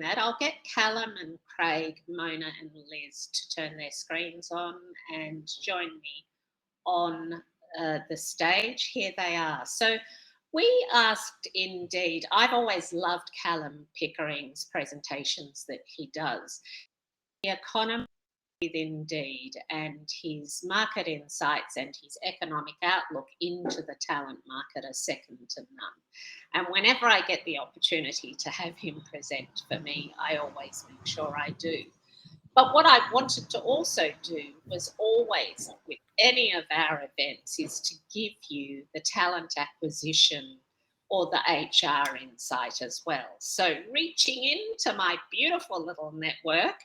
that, I'll get Callam and Craig, Mona and Liz to turn their screens on and join me on the stage. Here they are. So we asked Indeed, I've always loved Callam Pickering's presentations that he does. The Economist with Indeed and his market insights and his economic outlook into the talent market are second to none. And whenever I get the opportunity to have him present for me, I always make sure I do. But what I wanted to also do was always, with any of our events, is to give you the talent acquisition or the HR insight as well. So reaching into my beautiful little network,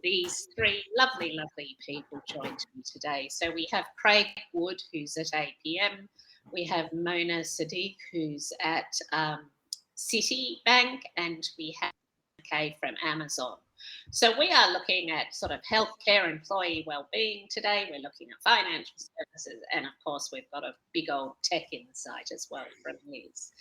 these three lovely, lovely people joined me today. So we have Craig Wood, who's at APM. We have Mona Sadigh, who's at Citibank, and we have Mackay from Amazon. So we are looking at sort of healthcare, employee wellbeing today. We're looking at financial services, and of course, we've got a big old tech insight as well from Liz.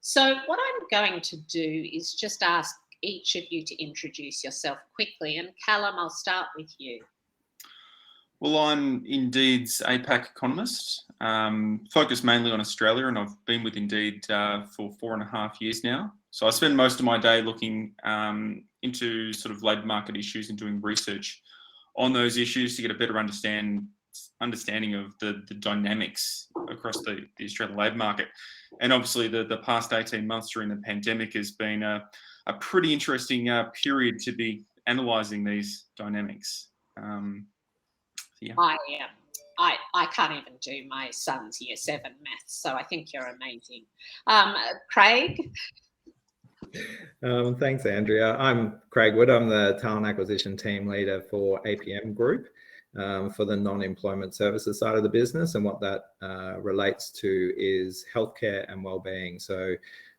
So what I'm going to do is just ask each of you to introduce yourself quickly. And Callam, I'll start with you. Well, I'm Indeed's APAC Economist, focused mainly on Australia, and I've been with Indeed for 4.5 years now. So I spend most of my day looking into sort of labour market issues and doing research on those issues to get a better understanding of the dynamics across the Australian labour market. And obviously the past 18 months during the pandemic has been a pretty interesting period to be analysing these dynamics. Yeah. I can't even do my son's year 7 maths, so I think you're amazing. Craig? Thanks, Andrea. I'm Craig Wood. I'm the talent acquisition team leader for APM Group for the non-employment services side of the business. And what that relates to is healthcare and wellbeing. So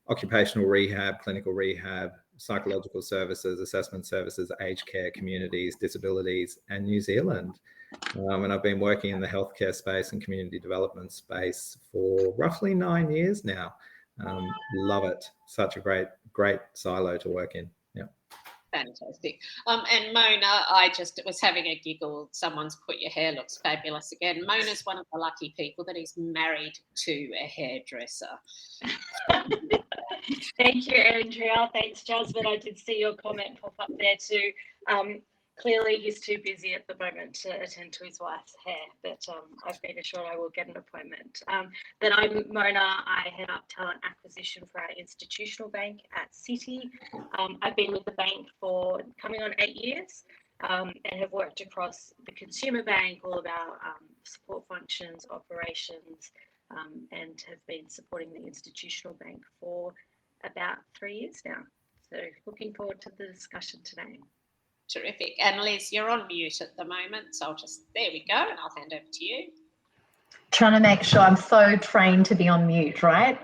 occupational rehab, clinical rehab, psychological services, assessment services, aged care, communities, disabilities, and New Zealand. And I've been working in the healthcare space and community development space for roughly 9 years now. Love it. Such a great silo to work in. Yeah. Fantastic. And Mona, I just was having a giggle. Someone's put your hair looks fabulous again. Mona's one of the lucky people that is married to a hairdresser. Thank you, Andrea. Thanks, Jasmine. I did see your comment pop up there too. Clearly, he's too busy at the moment to attend to his wife's hair, but I've been assured I will get an appointment. But I'm Mona. I head up talent acquisition for our institutional bank at Citi. I've been with the bank for coming on 8 years and have worked across the consumer bank, all of our support functions, operations, and have been supporting the institutional bank for about 3 years now. So looking forward to the discussion today. Terrific. And Liz, you're on mute at the moment, so there we go, and I'll hand over to you. Trying to make sure I'm so trained to be on mute, right?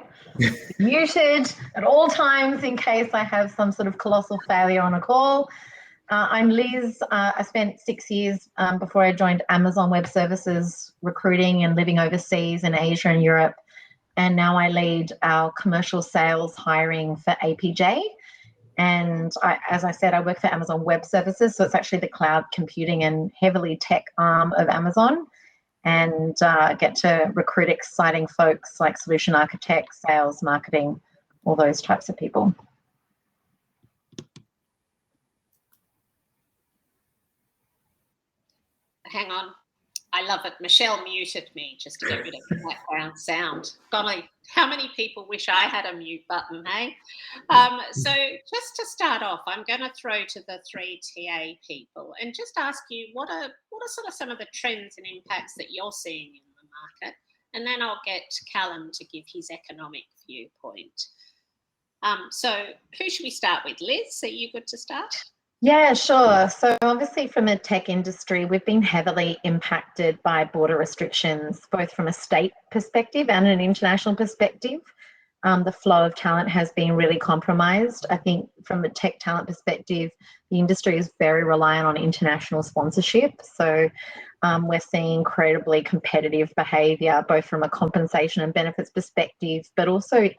Muted at all times in case I have some sort of colossal failure on a call. I'm Liz. I spent 6 years before I joined Amazon Web Services recruiting and living overseas in Asia and Europe. And now I lead our commercial sales hiring for APJ. And as I said, I work for Amazon Web Services, so it's actually the cloud computing and heavily tech arm of Amazon, and get to recruit exciting folks like solution architects, sales, marketing, all those types of people. Hang on. I love it. Michelle muted me just to get rid of the background sound. Golly, how many people wish I had a mute button, hey? So just to start off, I'm going to throw to the three TA people and just ask you what are sort of some of the trends and impacts that you're seeing in the market, and then I'll get Callam to give his economic viewpoint. So who should we start with? Liz, are you good to start? Yeah, sure. So obviously from the tech industry, we've been heavily impacted by border restrictions, both from a state perspective and an international perspective. The flow of talent has been really compromised. I think from a tech talent perspective, the industry is very reliant on international sponsorship. So we're seeing incredibly competitive behaviour, both from a compensation and benefits perspective, but also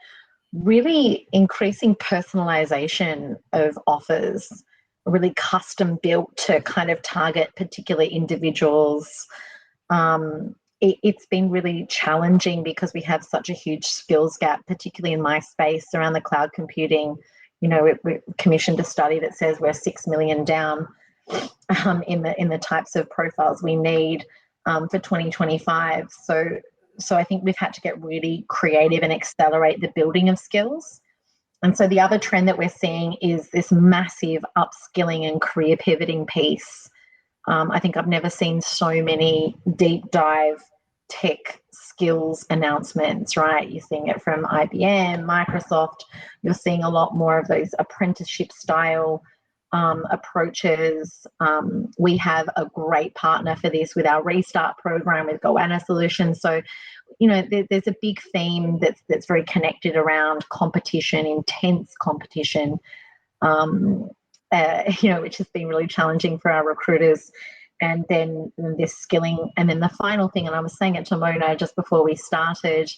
really increasing personalization of offers, really custom built to kind of target particular individuals. It's been really challenging because we have such a huge skills gap, particularly in my space around the cloud computing. We commissioned a study that says we're 6 million down in the types of profiles we need for 2025. So I think we've had to get really creative and accelerate the building of skills. And so the other trend that we're seeing is this massive upskilling and career pivoting piece. I think I've never seen so many deep dive tech skills announcements, right? You're seeing it from IBM, Microsoft. You're seeing a lot more of those apprenticeship style approaches. We have a great partner for this with our Restart program with Goanna Solutions. So, there's a big theme that's very connected around competition, intense competition, which has been really challenging for our recruiters. And then this skilling. And then the final thing, and I was saying it to Mona just before we started,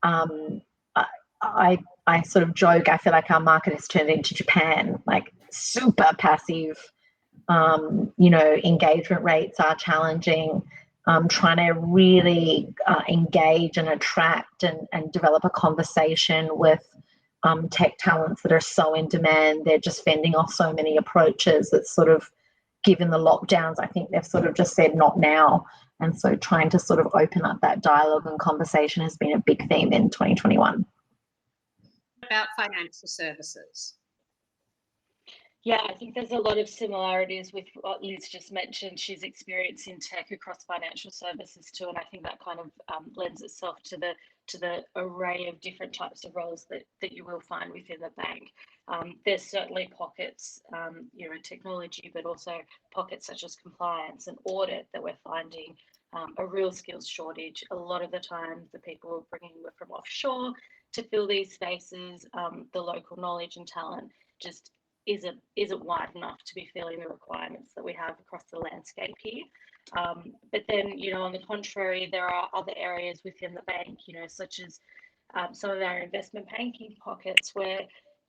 I sort of joke, I feel like our market has turned into Japan, like super passive, engagement rates are challenging, trying to really engage and attract and develop a conversation with tech talents that are so in demand. They're just fending off so many approaches. It's sort of, given the lockdowns, I think they've sort of just said not now. And so trying to sort of open up that dialogue and conversation has been a big theme in 2021. About financial services? Yeah, I think there's a lot of similarities with what Liz just mentioned. She's experiencing tech across financial services too, and I think that kind of lends itself to the array of different types of roles that you will find within the bank. There's certainly pockets, technology, but also pockets such as compliance and audit that we're finding a real skills shortage. A lot of the time, the people we're bringing from offshore to fill these spaces, the local knowledge and talent just isn't wide enough to be filling the requirements that we have across the landscape here. But then, on the contrary, there are other areas within the bank, such as some of our investment banking pockets where,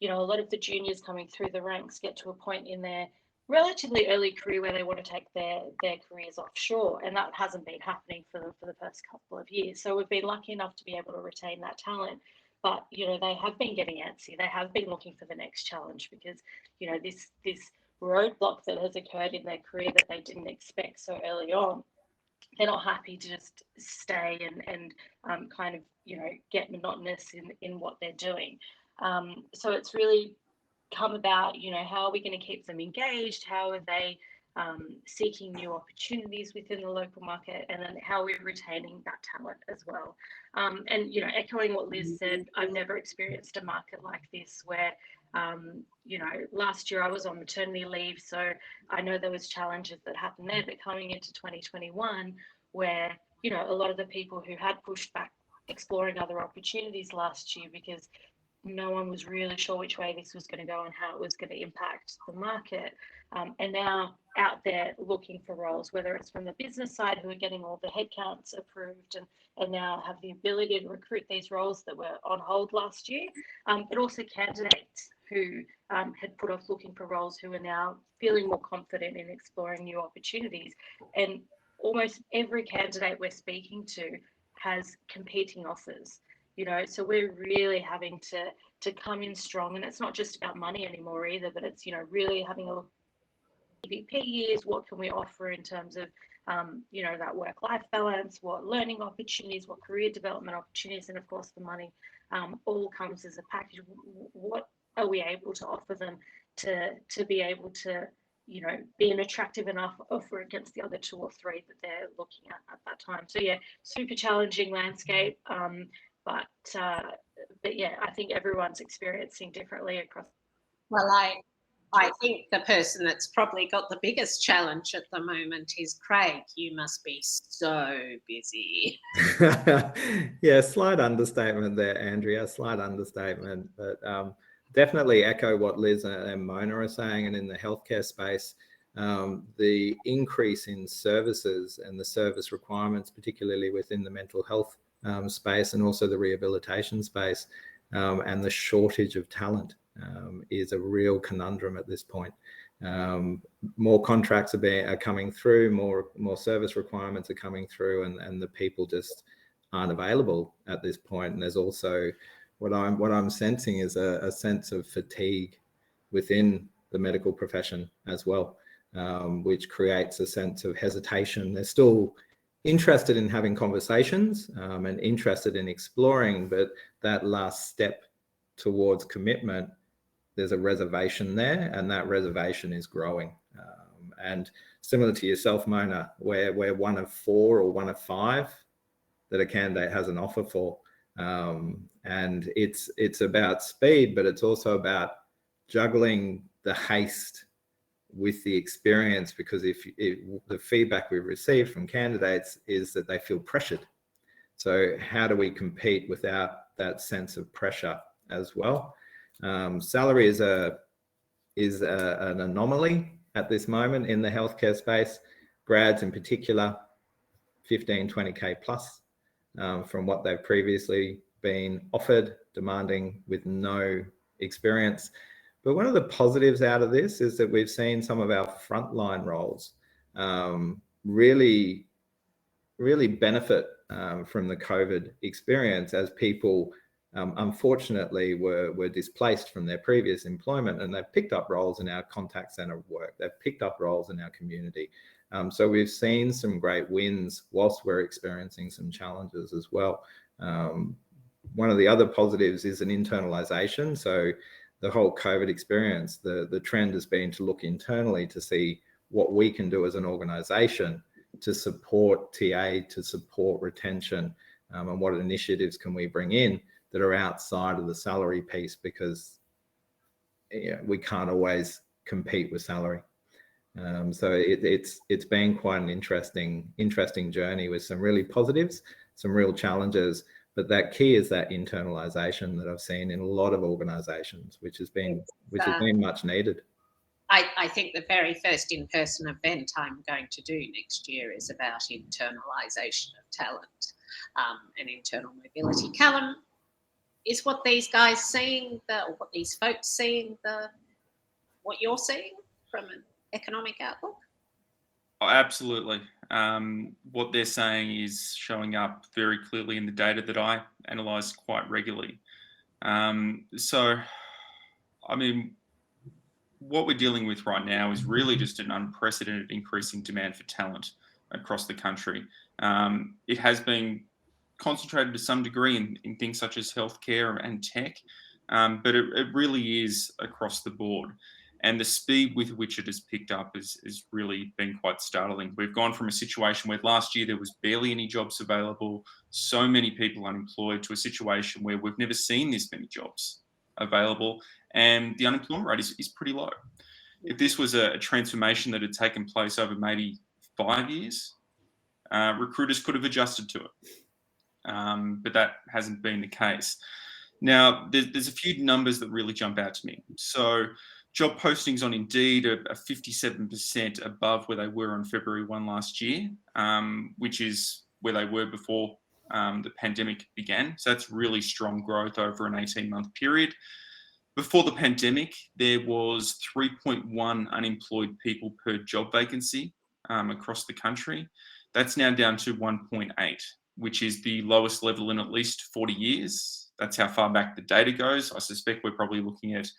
a lot of the juniors coming through the ranks get to a point in their relatively early career where they want to take their careers offshore, and that hasn't been happening for the first couple of years. So we've been lucky enough to be able to retain that talent. But, they have been getting antsy. They have been looking for the next challenge because, this roadblock that has occurred in their career that they didn't expect so early on, they're not happy to just stay and kind of, get monotonous in what they're doing. So it's really come about, how are we going to keep them engaged? How are they seeking new opportunities within the local market, and then how we're retaining that talent as well. And echoing what Liz said, I've never experienced a market like this where last year I was on maternity leave, so I know there was challenges that happened there, but coming into 2021 where a lot of the people who had pushed back exploring other opportunities last year because no one was really sure which way this was going to go and how it was going to impact the market, and now out there looking for roles, whether it's from the business side who are getting all the headcounts approved and now have the ability to recruit these roles that were on hold last year, but also candidates who had put off looking for roles who are now feeling more confident in exploring new opportunities. And almost every candidate we're speaking to has competing offers. So we're really having to come in strong, and it's not just about money anymore either, but it's, really having a look at EVP years, what can we offer in terms of, that work-life balance, what learning opportunities, what career development opportunities, and of course the money all comes as a package. What are we able to offer them to be able to, be an attractive enough offer against the other two or three that they're looking at that time. So yeah, super challenging landscape. But yeah, I think everyone's experiencing differently across. Well, I think the person that's probably got the biggest challenge at the moment is Craig. You must be so busy. Yeah, slight understatement there, Andrea, slight understatement. But definitely echo what Liz and Mona are saying. And in the healthcare space, the increase in services and the service requirements, particularly within the mental health space and also the rehabilitation space, and the shortage of talent is a real conundrum at this point. More contracts are coming through, more service requirements are coming through, and the people just aren't available at this point. And there's also what I'm sensing is a sense of fatigue within the medical profession as well, which creates a sense of hesitation. They're still interested in having conversations and interested in exploring, but that last step towards commitment, there's a reservation there, and that reservation is growing. And similar to yourself, Mona, we're one of 4 or one of 5 that a candidate has an offer for. And it's about speed, but it's also about juggling the haste with the experience, because if the feedback we've received from candidates is that they feel pressured. So how do we compete without that sense of pressure as well? Salary is an anomaly at this moment in the healthcare space. Grads in particular, 15, 20K plus from what they've previously been offered, demanding with no experience. But one of the positives out of this is that we've seen some of our frontline roles really benefit from the COVID experience, as people unfortunately were displaced from their previous employment, and they've picked up roles in our contact center work. They've picked up roles in our community. So we've seen some great wins whilst we're experiencing some challenges as well. One of the other positives is an internalisation. So the whole COVID experience, the trend has been to look internally to see what we can do as an organisation to support TA, to support retention, and what initiatives can we bring in that are outside of the salary piece, because we can't always compete with salary. So it's been quite an interesting journey with some really positives, some real challenges. But that key is that internalisation that I've seen in a lot of organisations, which has been much needed. I think the very first in-person event I'm going to do next year is about internalisation of talent and internal mobility. Callam, is what these guys seeing, what these folks seeing, what you're seeing from an economic outlook? Oh, absolutely. What they're saying is showing up very clearly in the data that I analyse quite regularly. So, I mean, what we're dealing with right now is really just an unprecedented increase in demand for talent across the country. It has been concentrated to some degree in things such as healthcare and tech, but it really is across the board. And the speed with which it has picked up has really been quite startling. We've gone from a situation where last year there was barely any jobs available, so many people unemployed, to a situation where we've never seen this many jobs available, and the unemployment rate is pretty low. If this was a transformation that had taken place over maybe 5 years, recruiters could have adjusted to it, but that hasn't been the case. Now, there's a few numbers that really jump out to me. So, job postings on Indeed are 57% above where they were on February 1 last year, which is where they were before the pandemic began. So that's really strong growth over an 18-month period. Before the pandemic, there was 3.1 unemployed people per job vacancy across the country. That's now down to 1.8, which is the lowest level in at least 40 years. That's how far back the data goes. I suspect we're probably looking at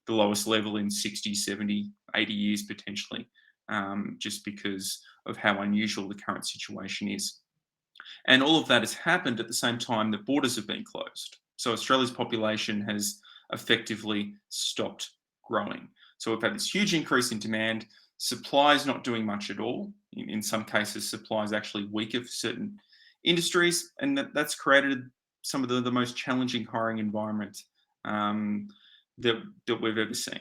the lowest level in 60, 70, 80 years potentially, just because of how unusual the current situation is. And all of that has happened at the same time that borders have been closed. So Australia's population has effectively stopped growing. So we've had this huge increase in demand. Supply is not doing much at all. In some cases, supply is actually weaker for certain industries, and that's created some of the most challenging hiring environment that we've ever seen.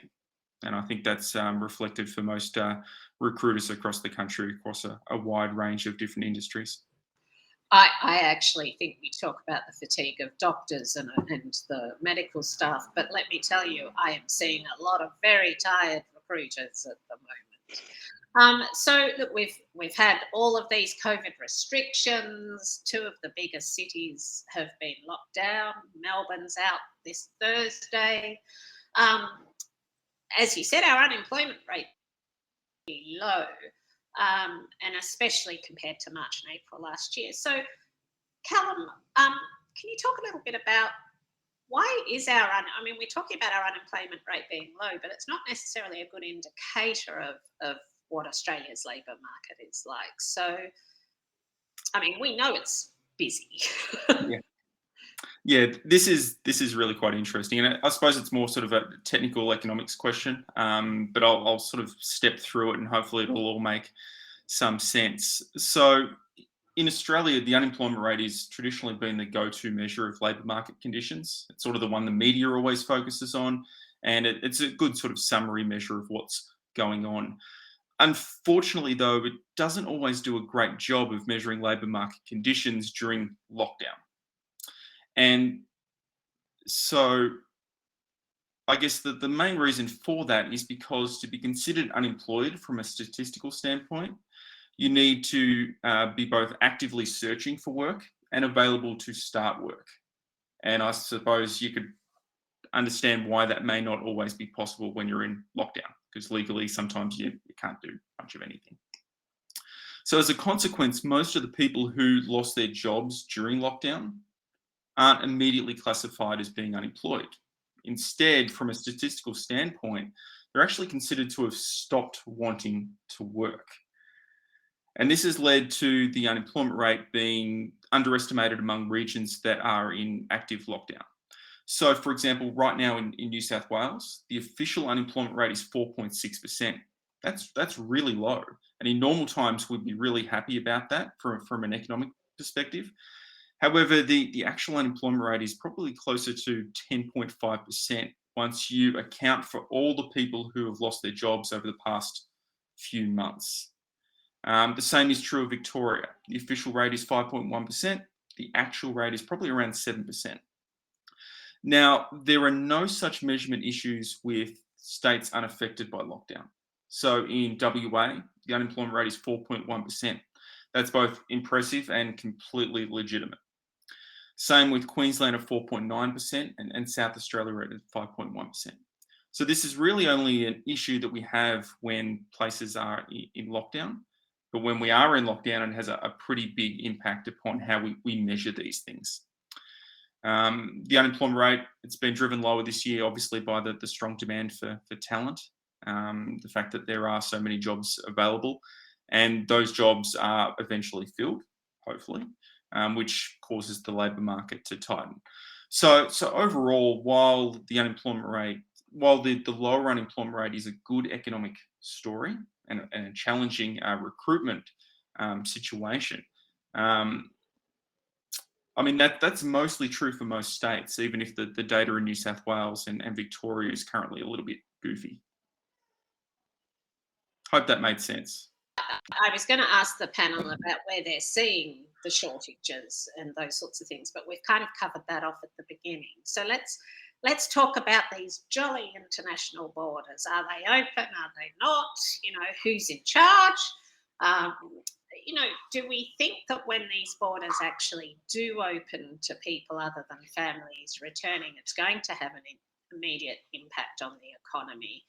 And I think that's reflected for most recruiters across the country, across a wide range of different industries. I actually think we talk about the fatigue of doctors and the medical staff, but let me tell you, I am seeing a lot of very tired recruiters at the moment. So look, we've had all of these COVID restrictions. 2 of the biggest cities have been locked down. Melbourne's out this Thursday. As you said, our unemployment rate is low, and especially compared to March and April last year. So, Callam, can you talk a little bit about why is I mean, we're talking about our unemployment rate being low, but it's not necessarily a good indicator of what Australia's labour market is like. So, I mean, we know it's busy. Yeah, this is really quite interesting, and I suppose it's more sort of a technical economics question, but I'll sort of step through it, and hopefully it will all make some sense. So, in Australia, the unemployment rate has traditionally been the go-to measure of labour market conditions. It's sort of the one the media always focuses on, and it's a good sort of summary measure of what's going on. Unfortunately, though, it doesn't always do a great job of measuring labour market conditions during lockdown. And so I guess the main reason for that is because to be considered unemployed from a statistical standpoint, you need to be both actively searching for work and available to start work. And I suppose you could understand why that may not always be possible when you're in lockdown, because legally sometimes you can't do much of anything. So as a consequence, most of the people who lost their jobs during lockdown aren't immediately classified as being unemployed. Instead, from a statistical standpoint, they're actually considered to have stopped wanting to work. And this has led to the unemployment rate being underestimated among regions that are in active lockdown. So, for example, right now in New South Wales, the official unemployment rate is 4.6%. That's really low. And in normal times, we'd be really happy about that from an economic perspective. However, the actual unemployment rate is probably closer to 10.5% once you account for all the people who have lost their jobs over the past few months. The same is true of Victoria. The official rate is 5.1%. The actual rate is probably around 7%. Now, there are no such measurement issues with states unaffected by lockdown. So in WA, the unemployment rate is 4.1%. That's both impressive and completely legitimate. Same with Queensland at 4.9% and South Australia at 5.1%. So this is really only an issue that we have when places are in lockdown. But when we are in lockdown, it has a pretty big impact upon how we measure these things. The unemployment rate, it's been driven lower this year, obviously, by the strong demand for talent, the fact that there are so many jobs available, and those jobs are eventually filled, hopefully, which causes the labour market to tighten. So overall, while the unemployment rate, while the lower unemployment rate is a good economic story and a challenging recruitment situation, I mean, that's mostly true for most states, even if the data in New South Wales and Victoria is currently a little bit goofy. Hope that made sense. I was going to ask the panel about where they're seeing the shortages and those sorts of things, but we've kind of covered that off at the beginning. So let's talk about these jolly international borders. Are they open? Are they not? You know, who's in charge? You know, do we think that when these borders actually do open to people other than families returning, it's going to have an immediate impact on the economy?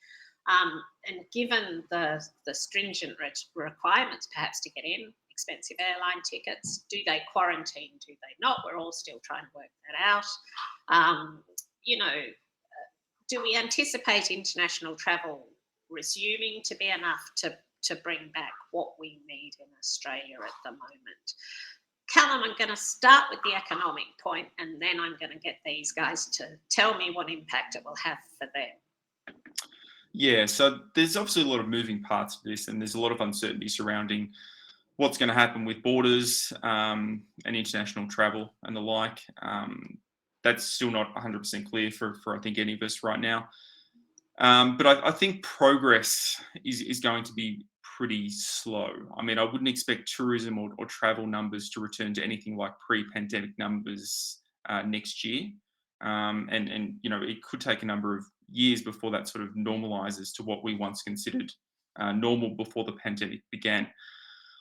And given the stringent requirements perhaps to get in, expensive airline tickets, do they quarantine, do they not? We're all still trying to work that out. You know, do we anticipate international travel resuming to be enough to bring back what we need in Australia at the moment? Callam, I'm going to start with the economic point, and then I'm going to get these guys to tell me what impact it will have for them. Yeah, so there's obviously a lot of moving parts to this, and there's a lot of uncertainty surrounding what's going to happen with borders and international travel and the like. That's still not 100% clear for I think any of us right now. But I think progress is going to be pretty slow. I mean, I wouldn't expect tourism or travel numbers to return to anything like pre-pandemic numbers next year. And you know, it could take a number of years before that sort of normalizes to what we once considered normal before the pandemic began.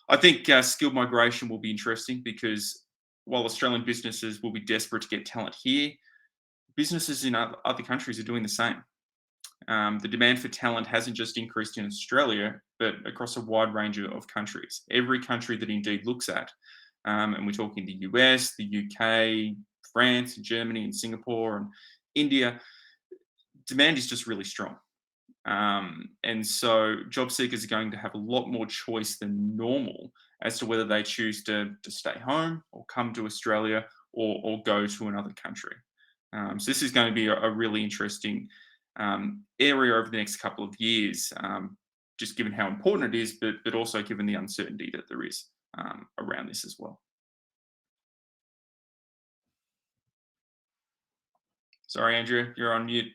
I think skilled migration will be interesting because while Australian businesses will be desperate to get talent here, businesses in other countries are doing the same. The demand for talent hasn't just increased in Australia, but across a wide range of countries. Every country that Indeed looks at, and we're talking the US, the UK, France, Germany, and Singapore, and India, demand is just really strong. And so job seekers are going to have a lot more choice than normal as to whether they choose to stay home or come to Australia or go to another country. So this is going to be a really interesting area over the next couple of years, just given how important it is, but also given the uncertainty that there is around this as well. Sorry, Andrea, you're on mute.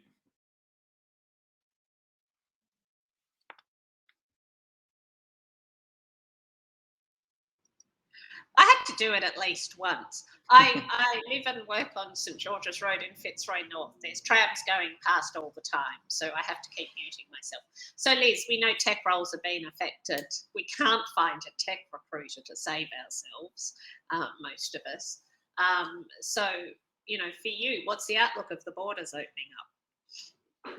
I had to do it at least once. I live and work on St George's Road in Fitzroy North. There's trams going past all the time, so I have to keep muting myself. So Liz, we know tech roles are being affected. We can't find a tech recruiter to save ourselves, most of us. So, you know, for you, what's the outlook of the borders opening up?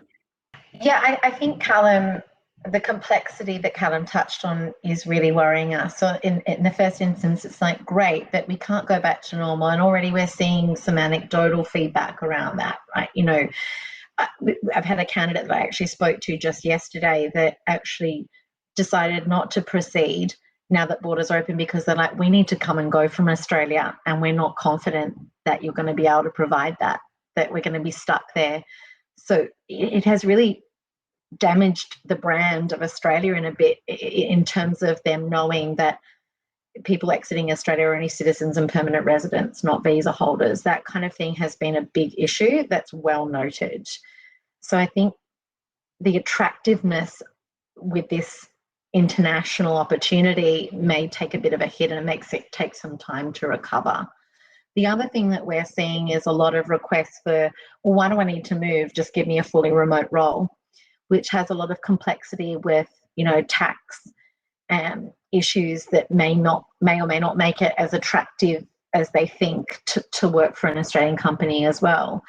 Yeah, I think Callam, the complexity that Callam touched on is really worrying us. So in the first instance, it's like, great, but we can't go back to normal. And already we're seeing some anecdotal feedback around that, right? You know, I've had a candidate that I actually spoke to just yesterday that actually decided not to proceed now that borders are open because they're like, we need to come and go from Australia and we're not confident that you're going to be able to provide that we're going to be stuck there. So it has really damaged the brand of Australia in a bit in terms of them knowing that people exiting Australia are only citizens and permanent residents, not visa holders. That kind of thing has been a big issue that's well noted. So I think the attractiveness with this international opportunity may take a bit of a hit and it makes it take some time to recover. The other thing that we're seeing is a lot of requests for, well, why do I need to move? Just give me a fully remote role, which has a lot of complexity with, you know, tax issues that may or may not make it as attractive as they think to work for an Australian company as well.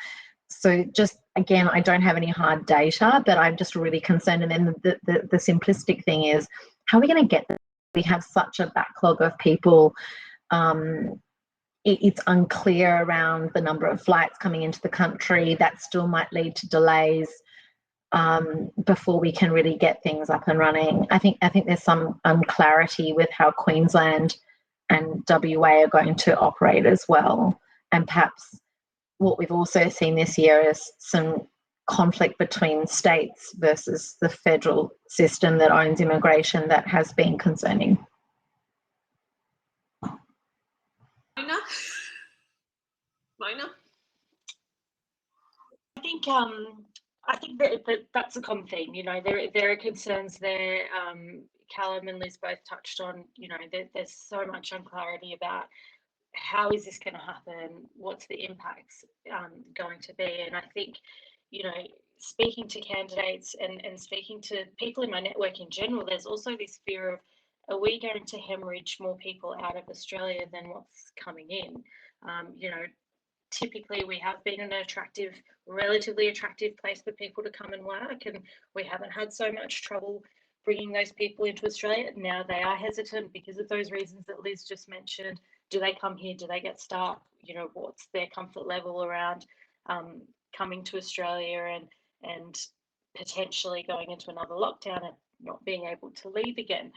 So just, again, I don't have any hard data, but I'm just really concerned. And then the simplistic thing is, how are we going to get this? We have such a backlog of people. It's unclear around the number of flights coming into the country. That still might lead to delays before we can really get things up and running. I think there's some unclarity with how Queensland and WA are going to operate as well. And perhaps what we've also seen this year is some conflict between states versus the federal system that owns immigration that has been concerning. Mona? I think that that's a common theme. You know, there are concerns there. Callam and Liz both touched on, you know, there's so much unclarity about how is this going to happen? What's the impacts going to be? And I think, you know, speaking to candidates and speaking to people in my network in general, there's also this fear of, are we going to hemorrhage more people out of Australia than what's coming in? You know, typically we have been an relatively attractive place for people to come and work, and we haven't had so much trouble bringing those people into Australia. Now they are hesitant because of those reasons that Liz just mentioned. Do they come here? Do they get stuck? You know, what's their comfort level around coming to Australia and potentially going into another lockdown and not being able to leave again?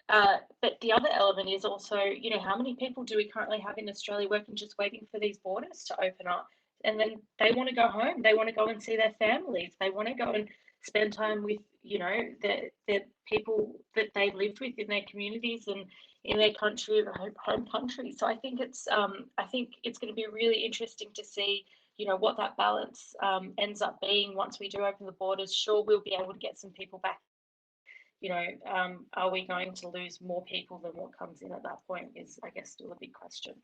But the other element is also, you know, how many people do we currently have in Australia working, just waiting for these borders to open up? And then they want to go home. They want to go and see their families. They want to go and spend time with, you know, the people that they lived with in their communities and in their country, home country. So I think it's going to be really interesting to see, you know, what that balance ends up being once we do open the borders. Sure, we'll be able to get some people back. You know, are we going to lose more people than what comes in at that point is, I guess, still a big question.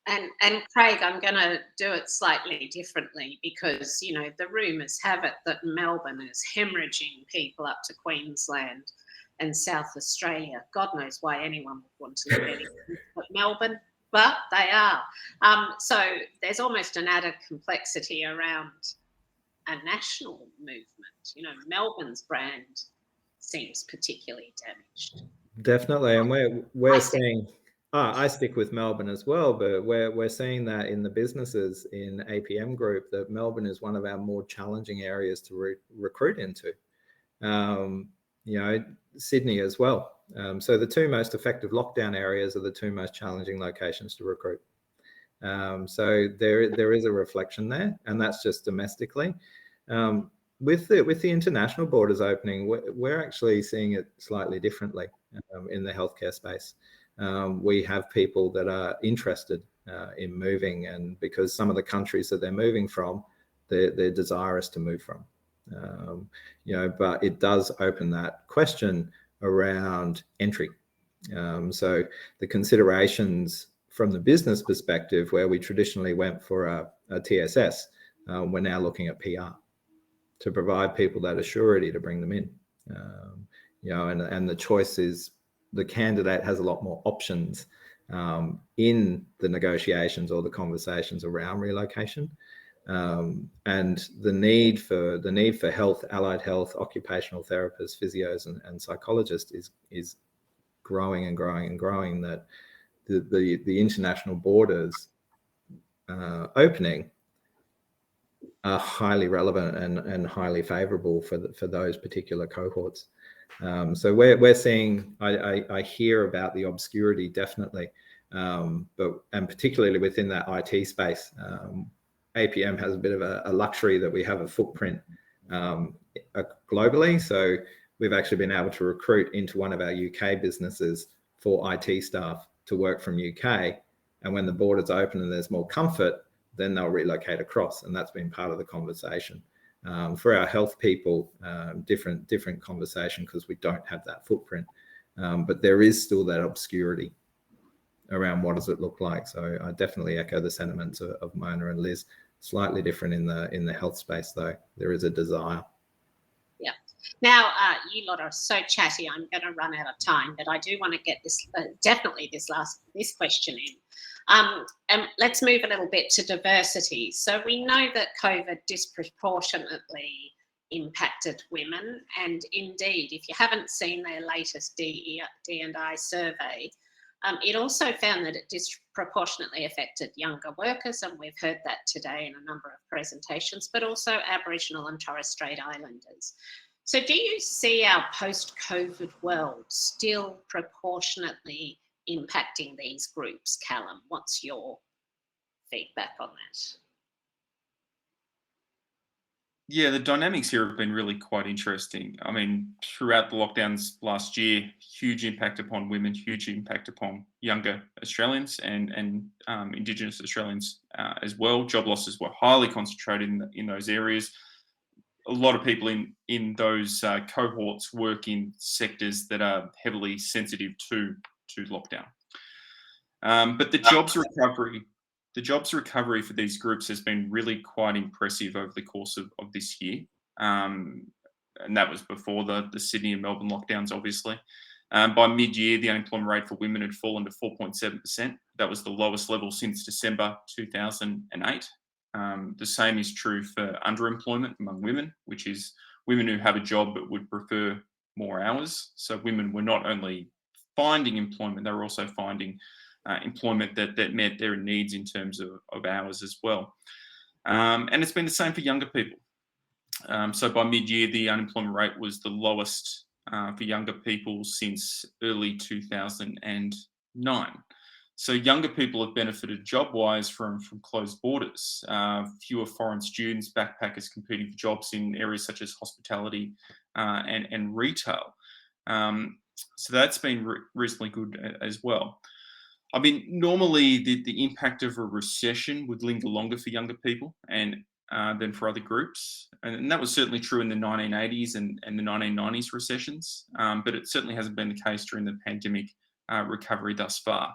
And Craig, I'm going to do it slightly differently because, you know, the rumours have it that Melbourne is hemorrhaging people up to Queensland and South Australia. God knows why anyone would want to live anywhere but Melbourne, but they are. So there's almost an added complexity around a national movement. You know, Melbourne's brand seems particularly damaged. Definitely, and we're seeing. I stick with Melbourne as well, but we're seeing that in the businesses in APM Group that Melbourne is one of our more challenging areas to recruit into. You know, Sydney as well. So the two most effective lockdown areas are the two most challenging locations to recruit. So there is a reflection there, and that's just domestically. With the international borders opening, we're actually seeing it slightly differently in the healthcare space. We have people that are interested in moving, and because some of the countries that they're moving from, they're desirous to move from. You know, but it does open that question around entry. So the considerations from the business perspective, where we traditionally went for a TSS, we're now looking at PR to provide people that assurity to bring them in. You know, and the choice is the candidate has a lot more options in the negotiations or the conversations around relocation. And the need for health, allied health, occupational therapists, physios, and psychologists is growing and growing and growing. That the international borders opening are highly relevant and highly favourable for those particular cohorts. So we're seeing. I hear about the obscurity definitely, but particularly within that IT space. APM has a bit of a luxury that we have a footprint globally. So we've actually been able to recruit into one of our UK businesses for IT staff to work from UK. And when the borders open and there's more comfort, then they'll relocate across. And that's been part of the conversation. For our health people, different conversation because we don't have that footprint. But there is still that obscurity around what does it look like. So I definitely echo the sentiments of Mona and Liz. Slightly different in the health space, though. There is a desire. Yeah. Now, you lot are so chatty. I'm going to run out of time, but I do want to get this definitely this question in. And let's move a little bit to diversity. So we know that COVID disproportionately impacted women, and indeed, if you haven't seen their latest D&I survey, it also found that it disproportionately affected younger workers, and we've heard that today in a number of presentations, but also Aboriginal and Torres Strait Islanders. So do you see our post-COVID world still proportionately impacting these groups? Callam, what's your feedback on that? Yeah, the dynamics here have been really quite interesting. I mean, throughout the lockdowns last year, huge impact upon women, huge impact upon younger Australians and Indigenous Australians as well. Job losses were highly concentrated in those areas. A lot of people in those cohorts work in sectors that are heavily sensitive to lockdown. But the jobs recovery for these groups has been really quite impressive over the course of this year. And that was before the Sydney and Melbourne lockdowns, obviously. By mid-year, the unemployment rate for women had fallen to 4.7%. That was the lowest level since December 2008. The same is true for underemployment among women, which is women who have a job but would prefer more hours. So women were not only finding employment, they were also finding employment that met their needs in terms of hours as well. And it's been the same for younger people. So by mid-year, the unemployment rate was the lowest for younger people since early 2009. So younger people have benefited job-wise from closed borders, fewer foreign students, backpackers competing for jobs in areas such as hospitality and retail. So that's been reasonably good as well. I mean, normally the impact of a recession would linger longer for younger people and than for other groups. And that was certainly true in the 1980s and the 1990s recessions, but it certainly hasn't been the case during the pandemic recovery thus far.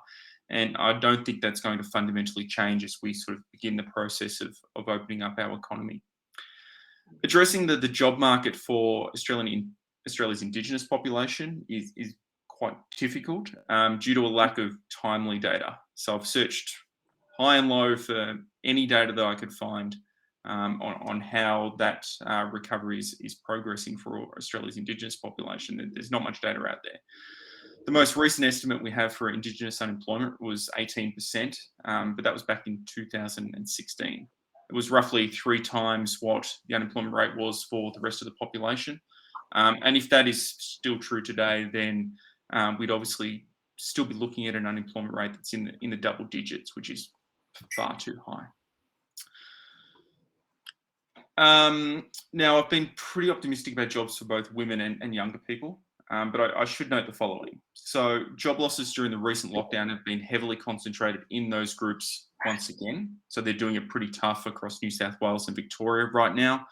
And I don't think that's going to fundamentally change as we sort of begin the process of opening up our economy. Addressing the job market for Australia's Indigenous population is quite difficult due to a lack of timely data. So I've searched high and low for any data that I could find on how that recovery is progressing for Australia's Indigenous population. There's not much data out there. The most recent estimate we have for Indigenous unemployment was 18%, but that was back in 2016. It was roughly 3 times what the unemployment rate was for the rest of the population. And if that is still true today, then we'd obviously still be looking at an unemployment rate that's in the double digits, which is far too high. Now, I've been pretty optimistic about jobs for both women and younger people, but I should note the following. So job losses during the recent lockdown have been heavily concentrated in those groups once again. So they're doing it pretty tough across New South Wales and Victoria right now.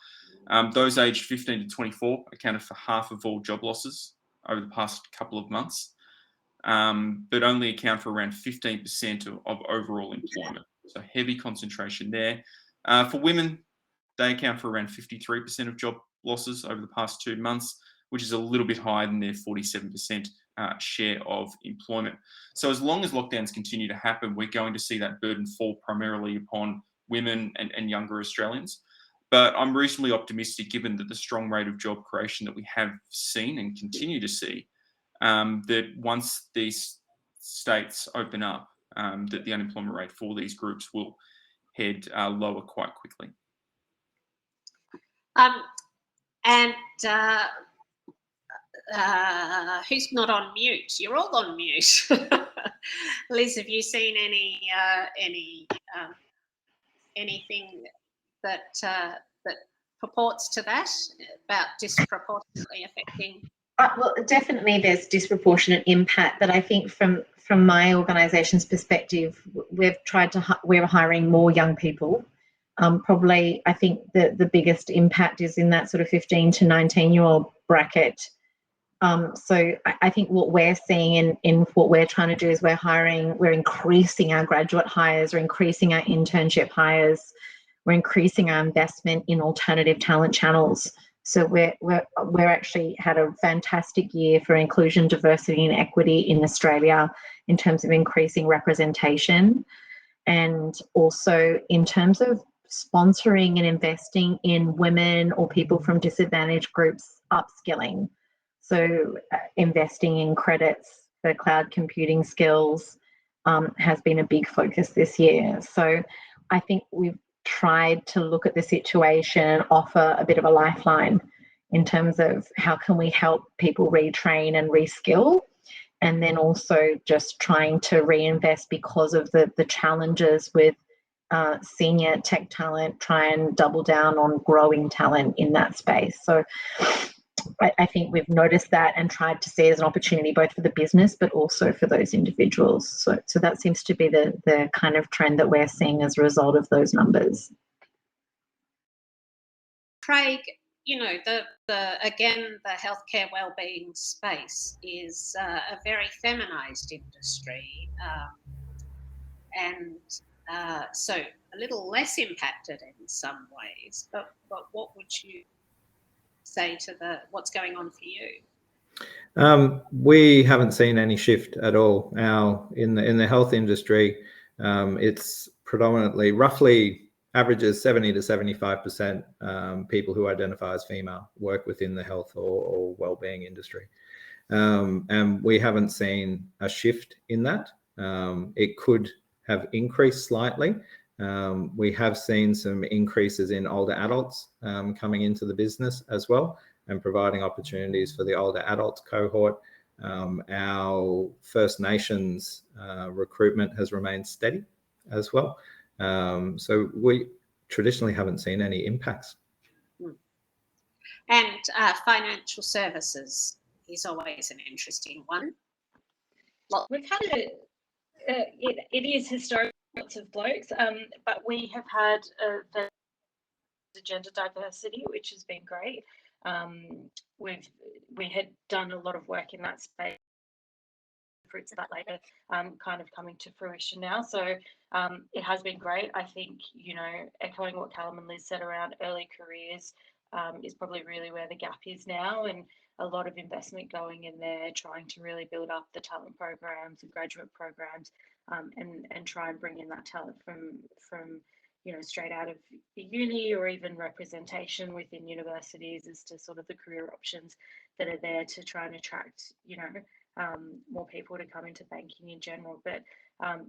Those aged 15 to 24 accounted for half of all job losses over the past couple of months, but only account for around 15% of overall employment. So heavy concentration there. For women, they account for around 53% of job losses over the past 2 months, which is a little bit higher than their 47% share of employment. So as long as lockdowns continue to happen, we're going to see that burden fall primarily upon women and younger Australians. But I'm reasonably optimistic, given that the strong rate of job creation that we have seen and continue to see, that once these states open up, that the unemployment rate for these groups will head lower quite quickly. Who's not on mute? You're all on mute. Liz, have you seen anything that purports to that, about disproportionately affecting? Well, definitely there's disproportionate impact, but I think from my organisation's perspective, we're hiring more young people. Probably, I think the biggest impact is in that sort of 15 to 19-year-old bracket. So I think what we're seeing in what we're trying to do is we're increasing our graduate hires, we're increasing our internship hires, we're increasing our investment in alternative talent channels. So we're actually had a fantastic year for inclusion, diversity and equity in Australia in terms of increasing representation, and also in terms of sponsoring and investing in women or people from disadvantaged groups upskilling. So investing in credits for cloud computing skills has been a big focus this year. So I think we've tried to look at the situation, offer a bit of a lifeline in terms of how can we help people retrain and reskill, and then also just trying to reinvest because of the challenges with senior tech talent, try and double down on growing talent in that space. So I think we've noticed that and tried to see it as an opportunity both for the business but also for those individuals. So that seems to be the kind of trend that we're seeing as a result of those numbers. Craig, the healthcare wellbeing space is a very feminised industry, and so a little less impacted in some ways. But what would you say to what's going on for you? We haven't seen any shift at all. In the health industry, it's predominantly roughly averages 70 to 75% people who identify as female work within the health or wellbeing industry. And we haven't seen a shift in that. It could have increased slightly. We have seen some increases in older adults coming into the business as well, and providing opportunities for the older adults cohort. Our First Nations recruitment has remained steady as well. So we traditionally haven't seen any impacts. And financial services is always an interesting one. We've had it is historic, lots of blokes, but we have had the gender diversity, which has been great. We had done a lot of work in that space fruits of that labour kind of coming to fruition now. So it has been great. I think, you know, echoing what Callam and Liz said around early careers is probably really where the gap is now, and a lot of investment going in there, trying to really build up the talent programs and graduate programs, and try and bring in that talent from you know, straight out of uni, or even representation within universities as to sort of the career options that are there to try and attract, you know, more people to come into banking in general. But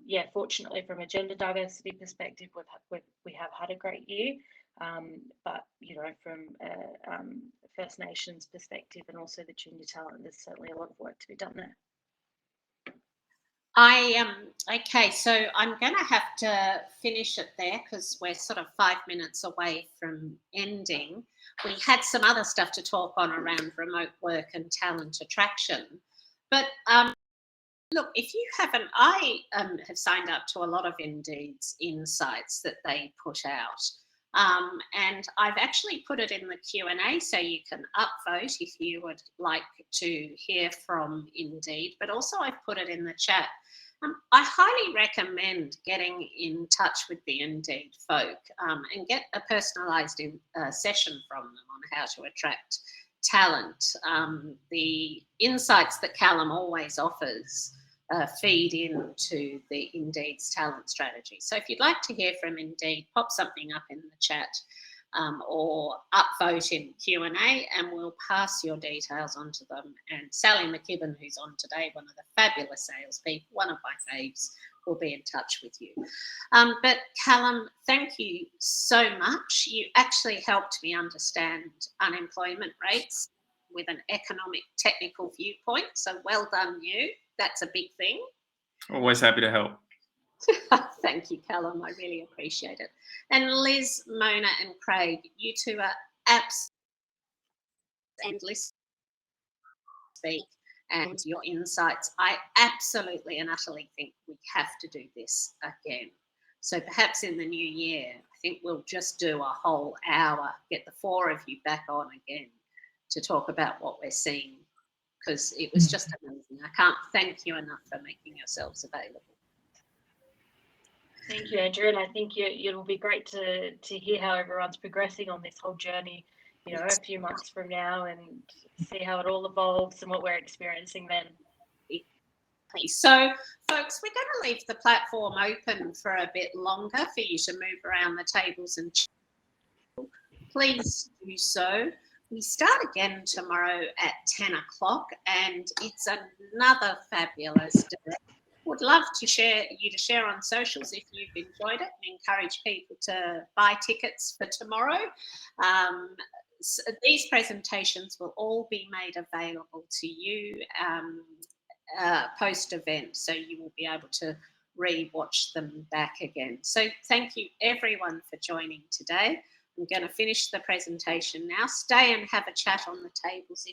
yeah, fortunately from a gender diversity perspective, we have had a great year. But you know, from a First Nations perspective and also the junior talent, there's certainly a lot of work to be done there. Okay, so I'm going to have to finish it there because we're sort of 5 minutes away from ending. We had some other stuff to talk on around remote work and talent attraction, but look, if you haven't, I have signed up to a lot of Indeed's insights that they put out. And I've actually put it in the Q&A so you can upvote if you would like to hear from Indeed, but also I've put it in the chat. I highly recommend getting in touch with the Indeed folk and get a personalised session from them on how to attract talent. The insights that Callam always offers feed into the Indeed's talent strategy. So if you'd like to hear from Indeed, pop something up in the chat or upvote in Q&A, and we'll pass your details on to them. And Sally McKibben, who's on today, one of the fabulous salespeople, one of my faves, will be in touch with you. But Callam, thank you so much. You actually helped me understand unemployment rates with an economic technical viewpoint. So well done you. That's a big thing. Always happy to help. Thank you, Callam. I really appreciate it. And Liz, Mona and Craig, you two are absolutely endless speak and your insights. I absolutely and utterly think we have to do this again. So perhaps in the new year, I think we'll just do a whole hour, get the four of you back on again to talk about what we're seeing, because it was just amazing. I can't thank you enough for making yourselves available. Thank you, Andrea, and I think it'll be great to hear how everyone's progressing on this whole journey, you know, a few months from now, and see how it all evolves and what we're experiencing then. So, folks, we're going to leave the platform open for a bit longer for you to move around the tables and please do so. We start again tomorrow at 10 o'clock, and it's another fabulous day. Would love to share on socials if you've enjoyed it, and encourage people to buy tickets for tomorrow. So these presentations will all be made available to you post-event, so you will be able to re-watch them back again. So thank you everyone for joining today. I'm going to finish the presentation now. Stay and have a chat on the tables if